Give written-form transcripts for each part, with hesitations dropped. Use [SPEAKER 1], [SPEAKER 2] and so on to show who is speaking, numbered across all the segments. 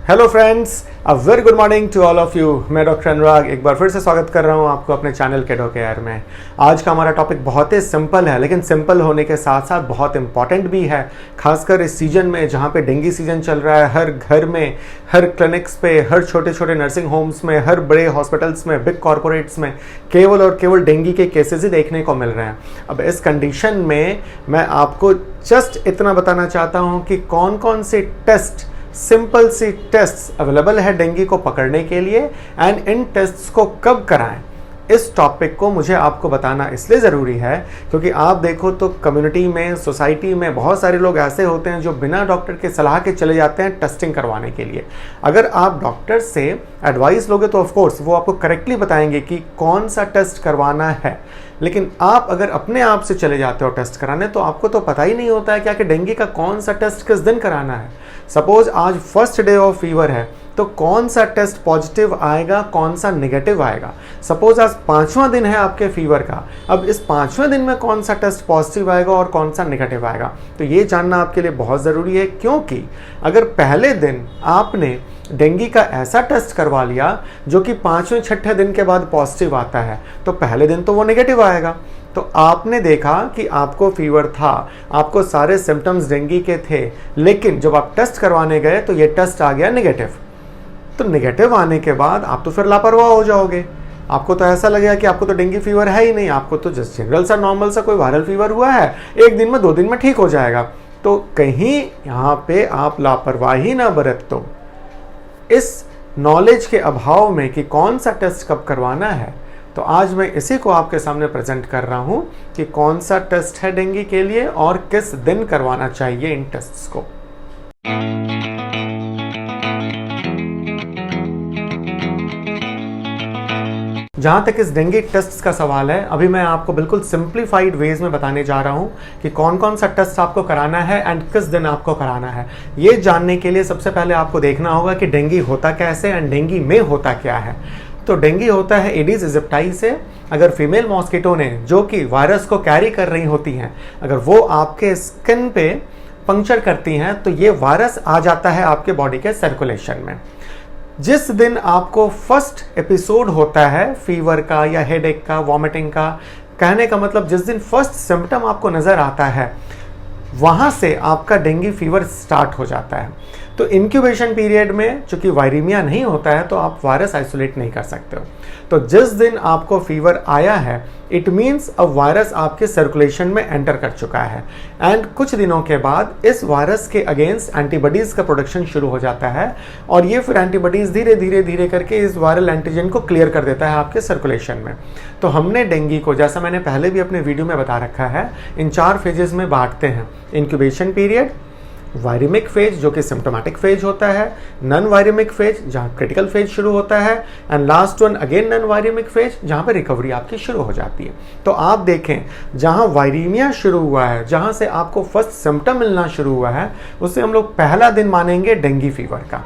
[SPEAKER 1] Hello friends, a very good morning to all of you. मैं doctor Anurag एक बार फिर से स्वागत कर रहा हूं आपको अपने चैनल केडो केयर में। आज का हमारा टॉपिक बहुत ही सिंपल है, लेकिन सिंपल होने के साथ साथ बहुत इंपॉर्टेंट भी है, खासकर इस सीजन में जहां पे डेंगू सीजन चल रहा है। हर घर में, हर क्लिनिक्स पे, हर छोटे छोटे नर्सिंग होम्स में, हर बड़े हॉस्पिटल्स में, बिग कॉरपोरेट्स में केवल और केवल डेंगू के केसेस ही देखने को मिल रहे हैं। अब इस कंडीशन में मैं आपको जस्ट इतना बताना चाहता हूँ कि कौन कौन से टेस्ट, सिंपल सी टेस्ट्स अवेलेबल है डेंगू को पकड़ने के लिए, एंड इन टेस्ट्स को कब कराएं। इस टॉपिक को मुझे आपको बताना इसलिए ज़रूरी है क्योंकि आप देखो तो कम्युनिटी में, सोसाइटी में बहुत सारे लोग ऐसे होते हैं जो बिना डॉक्टर के सलाह के चले जाते हैं टेस्टिंग करवाने के लिए। अगर आप डॉक्टर से एडवाइस लोगे तो ऑफ कोर्स वो आपको करेक्टली बताएंगे कि कौन सा टेस्ट करवाना है, लेकिन आप अगर अपने आप से चले जाते हो टेस्ट कराने तो आपको तो पता ही नहीं होता है कि डेंगू का कौन सा टेस्ट किस दिन कराना है। सपोज आज फर्स्ट डे ऑफ फीवर है तो कौन सा टेस्ट पॉजिटिव आएगा, कौन सा नेगेटिव आएगा। सपोज आज 5वां दिन है आपके फीवर का, अब इस 5वें दिन में कौन सा टेस्ट पॉजिटिव आएगा और कौन सा नेगेटिव आएगा, तो ये जानना आपके लिए बहुत ज़रूरी है। क्योंकि अगर पहले दिन आपने डेंगू का ऐसा टेस्ट करवा लिया जो कि 5वें-6ठे दिन के बाद पॉजिटिव आता है, तो पहले दिन तो वो नेगेटिव आएगा। तो आपने देखा कि आपको फीवर था, आपको सारे सिम्टम्स डेंगू के थे, लेकिन जब आप टेस्ट करवाने गए तो ये टेस्ट आ गया नेगेटिव। तो नेगेटिव आने के बाद आप तो फिर लापरवाह हो जाओगे। आपको तो ऐसा लगेगा कि आपको तो डेंगू फीवर है ही नहीं, आपको तो जस्ट जनरल सा नॉर्मल सा कोई वायरल फीवर हुआ है, 1 दिन में 2 दिन में ठीक हो जाएगा। तो कहीं यहाँ पे आप लापरवाही ना बरत दो इस नॉलेज के अभाव में कि कौन सा टेस्ट कब करवाना है। तो आज मैं इसी को आपके सामने प्रेजेंट कर रहा हूँ कि कौन सा टेस्ट है डेंगू के लिए और किस दिन करवाना चाहिए इन टेस्ट्स को। जहाँ तक इस डेंगू टेस्ट का सवाल है, अभी मैं आपको बिल्कुल सिंप्लीफाइड वेज में बताने जा रहा हूँ कि कौन कौन सा टेस्ट आपको कराना है एंड किस दिन आपको कराना है। ये जानने के लिए सबसे पहले आपको देखना होगा कि डेंगू होता कैसे एंड डेंगू में होता क्या है। तो डेंगू होता है एडिस इजिप्टाई से। अगर फीमेल मॉस्किटो ने, जो कि वायरस को कैरी कर रही होती हैं, अगर वो आपके स्किन पे पंक्चर करती हैं तो ये वायरस आ जाता है आपके बॉडी के सर्कुलेशन में। जिस दिन आपको फर्स्ट एपिसोड होता है फीवर का या हेडेक का, वॉमिटिंग का, कहने का मतलब जिस दिन फर्स्ट सिम्टम आपको नज़र आता है वहाँ से आपका डेंगू फीवर स्टार्ट हो जाता है। तो इंक्यूबेशन पीरियड में चूंकि वायरीमिया नहीं होता है तो आप वायरस आइसोलेट नहीं कर सकते हो। तो जिस दिन आपको फीवर आया है इट मीन्स अब वायरस आपके सर्कुलेशन में एंटर कर चुका है, एंड कुछ दिनों के बाद इस वायरस के अगेंस्ट एंटीबॉडीज़ का प्रोडक्शन शुरू हो जाता है, और ये फिर एंटीबॉडीज़ धीरे धीरे धीरे करके इस वायरल एंटीजन को क्लियर कर देता है आपके सर्कुलेशन में। तो हमने डेंगू को, जैसा मैंने पहले भी अपने वीडियो में बता रखा है, इन 4 फेजेस में बांटते हैं। इंक्यूबेशन पीरियड, वायरेमिक फेज जो कि सिम्टोमेटिक फेज होता है, नॉन वायरेमिक फेज जहाँ क्रिटिकल फेज शुरू होता है, and last one again non viraemic phase जहाँ पे रिकवरी आपकी शुरू हो जाती है। तो आप देखें जहाँ वायरीमिया शुरू हुआ है, जहाँ से आपको फर्स्ट सिम्टम मिलना शुरू हुआ है, उससे हम लोग पहला दिन मानेंगे डेंगू फीवर का।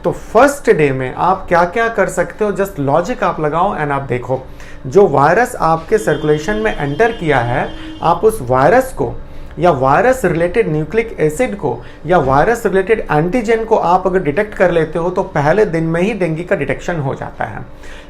[SPEAKER 1] तो फर्स्ट डे में आप क्या क्या कर सकते हो, जस्ट लॉजिक आप लगाओ एंड आप देखो जो वायरस आपके सर्कुलेशन में एंटर किया है, आप उस वायरस को या वायरस रिलेटेड न्यूक्लिक एसिड को या वायरस रिलेटेड एंटीजन को आप अगर डिटेक्ट कर लेते हो तो पहले दिन में ही डेंगू का डिटेक्शन हो जाता है।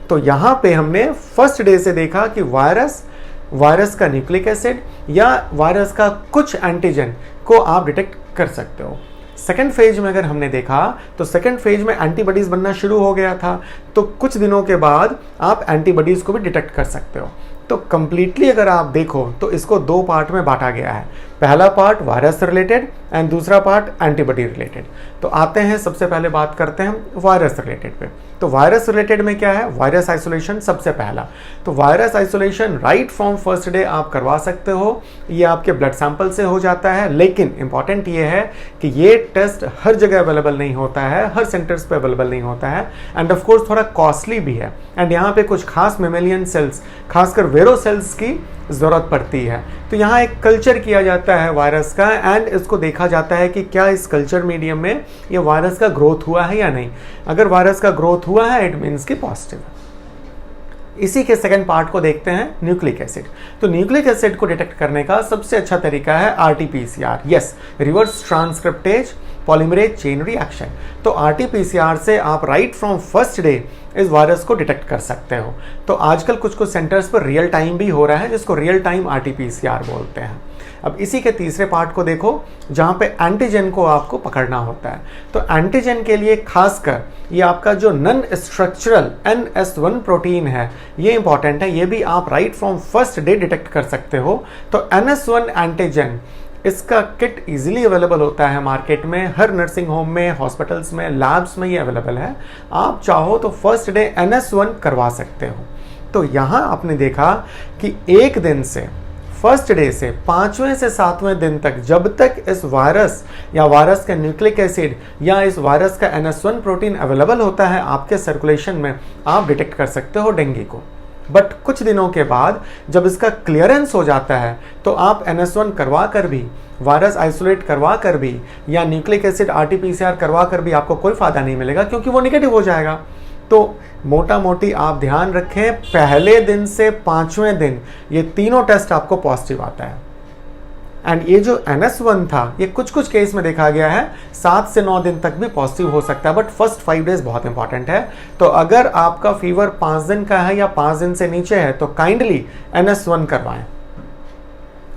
[SPEAKER 1] तो यहाँ पे हमने फर्स्ट डे से देखा कि वायरस का न्यूक्लिक एसिड या वायरस का कुछ एंटीजन को आप डिटेक्ट कर सकते हो। सेकेंड फेज में अगर हमने देखा तो सेकेंड फेज में एंटीबॉडीज़ बनना शुरू हो गया था, तो कुछ दिनों के बाद आप एंटीबॉडीज़ को भी डिटेक्ट कर सकते हो। तो कंप्लीटली अगर आप देखो तो इसको 2 पार्ट में बांटा गया है। पहला पार्ट वायरस रिलेटेड एंड दूसरा पार्ट एंटीबॉडी रिलेटेड। तो आते हैं, सबसे पहले बात करते हैं वायरस रिलेटेड पे। तो वायरस रिलेटेड में क्या है, वायरस आइसोलेशन सबसे पहला। तो virus isolation right from first day आप करवा सकते हो, ये आपके ब्लड सैंपल से हो जाता है। लेकिन इंपॉर्टेंट ये है कि ये टेस्ट हर जगह अवेलेबल नहीं होता है, हर सेंटर्स पे अवेलेबल नहीं होता है, एंड ऑफ कोर्स थोड़ा कॉस्टली भी है। एंड यहाँ पे कुछ खास मेमेलियन सेल्स, खासकर वेरो सेल्स की ज़रूरत पड़ती है। तो यहाँ एक कल्चर किया जाता है वायरस का, एंड इसको देखा जाता है कि क्या इस कल्चर मीडियम में ये वायरस का ग्रोथ हुआ है या नहीं। अगर वायरस का ग्रोथ हुआ है इट मीन्स कि पॉजिटिव है। इसी के सेकंड पार्ट को देखते हैं, न्यूक्लिक एसिड। तो न्यूक्लिक एसिड को डिटेक्ट करने का सबसे अच्छा तरीका है RTPCR, yes, reverse transcriptase polymerase chain reaction. तो आरटीपीसीआर से आप राइट फ्रॉम फर्स्ट डे इस वायरस को डिटेक्ट कर सकते हो। तो आजकल कुछ कुछ सेंटर्स पर रियल टाइम भी हो रहा है, जिसको रियल टाइम आरटीपीसीआर बोलते हैं। अब इसी के तीसरे पार्ट को देखो, जहां पे एंटीजन को आपको पकड़ना होता है। तो एंटीजन के लिए खासकर ये आपका जो नॉन स्ट्रक्चरल NS1 प्रोटीन है, ये इंपॉर्टेंट है। ये भी आप right from first day detect कर सकते हो। तो NS1 एंटीजन, इसका किट इजीली अवेलेबल होता है मार्केट में, हर नर्सिंग होम में, हॉस्पिटल्स में, लैब्स में ये अवेलेबल है। आप चाहो तो फर्स्ट डे NS1 करवा सकते हो। तो यहाँ आपने देखा कि एक दिन से, फर्स्ट डे से 5वें से 7वें दिन तक, जब तक इस वायरस या वायरस का न्यूक्लिक एसिड या इस वायरस का NS1 प्रोटीन अवेलेबल होता है आपके सर्कुलेशन में, आप डिटेक्ट कर सकते हो डेंगू को। बट कुछ दिनों के बाद जब इसका क्लियरेंस हो जाता है, तो आप NS1 करवा कर भी, वायरस आइसोलेट करवा कर भी, या न्यूक्लिक एसिड आरटीपीसीआर करवा कर भी आपको कोई फायदा नहीं मिलेगा, क्योंकि वो नेगेटिव हो जाएगा। तो मोटा मोटी आप ध्यान रखें, पहले दिन से 5वें दिन ये तीनों टेस्ट आपको पॉजिटिव आता है। एंड ये जो NS1 था, ये कुछ कुछ केस में देखा गया है 7 से 9 दिन तक भी पॉजिटिव हो सकता है, बट फर्स्ट 5 डेज बहुत इंपॉर्टेंट है। तो अगर आपका फीवर 5 दिन का है या 5 दिन से नीचे है, तो काइंडली NS1 करवाएं।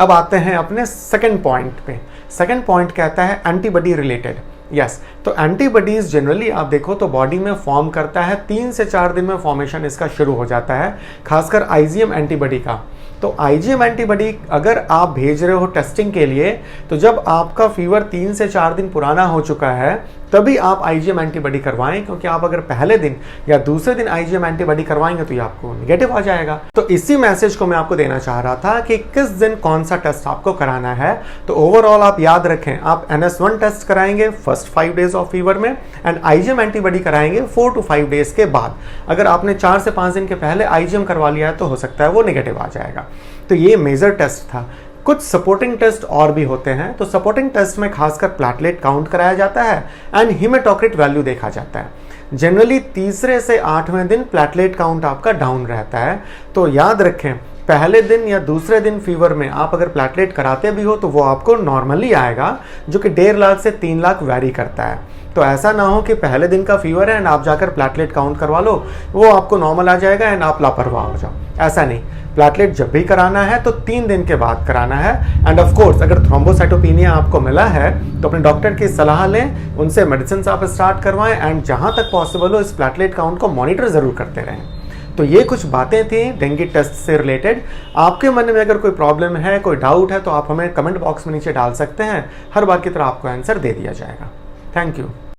[SPEAKER 1] अब आते हैं अपने सेकंड पॉइंट पे। सेकंड पॉइंट कहता है एंटीबॉडी रिलेटेड। यस, तो एंटीबॉडीज जनरली आप देखो तो बॉडी में फॉर्म करता है, 3 से 4 दिन में फॉर्मेशन इसका शुरू हो जाता है, खासकर IgM एंटीबॉडी का। तो IgM एंटीबॉडी अगर आप भेज रहे हो टेस्टिंग के लिए, तो जब आपका फीवर 3 से 4 दिन पुराना हो चुका है, तभी आप IgM एंटीबॉडी करवाएं, क्योंकि आप अगर पहले दिन या दूसरे दिन IgM एंटीबॉडी करवाएंगे तो ये आपको नेगेटिव आ जाएगा। तो इसी मैसेज को मैं आपको देना चाह रहा था कि किस दिन कौन सा टेस्ट आपको कराना है। तो ओवरऑल आप याद रखें, आप NS1 टेस्ट कराएंगे फर्स्ट 5 डेज ऑफ फीवर में, एंड IgM एंटीबॉडी कराएंगे 4 to 5 डेज के बाद। अगर आपने 4 से 5 दिन के पहले IgM करवा लिया है, तो हो सकता है वो नेगेटिव आ जाएगा। तो ये मेजर टेस्ट था। कुछ सपोर्टिंग टेस्ट और भी होते हैं। तो सपोर्टिंग टेस्ट में खासकर प्लेटलेट काउंट कराया जाता है एंड हीमेटोक्रिट वैल्यू देखा जाता है। जनरली तीसरे से 8वें दिन प्लेटलेट काउंट आपका डाउन रहता है। तो याद रखें, पहले दिन या दूसरे दिन फीवर में आप अगर प्लेटलेट कराते भी हो, तो वो आपको नॉर्मली आएगा, जो कि 1.5 लाख से 3 लाख वैरी करता है। तो ऐसा ना हो कि पहले दिन का फीवर है एंड आप जाकर प्लेटलेट काउंट करवा लो, वो आपको नॉर्मल आ जाएगा एंड आप लापरवाह हो जाओ। ऐसा नहीं, प्लेटलेट जब भी कराना है तो 3 दिन के बाद कराना है। एंड ऑफ कोर्स अगर थ्रोम्बोसाइटोपिनिया आपको मिला है, तो अपने डॉक्टर की सलाह लें, उनसे मेडिसिन आप स्टार्ट करवाएं, एंड जहां तक पॉसिबल हो इस प्लेटलेट काउंट को मॉनिटर जरूर करते रहें। तो ये कुछ बातें थी डेंगू टेस्ट से रिलेटेड। आपके मन में अगर कोई प्रॉब्लम है, कोई डाउट है, तो आप हमें कमेंट बॉक्स में नीचे डाल सकते हैं। हर बार की तरह आपको आंसर दे दिया जाएगा। Thank you.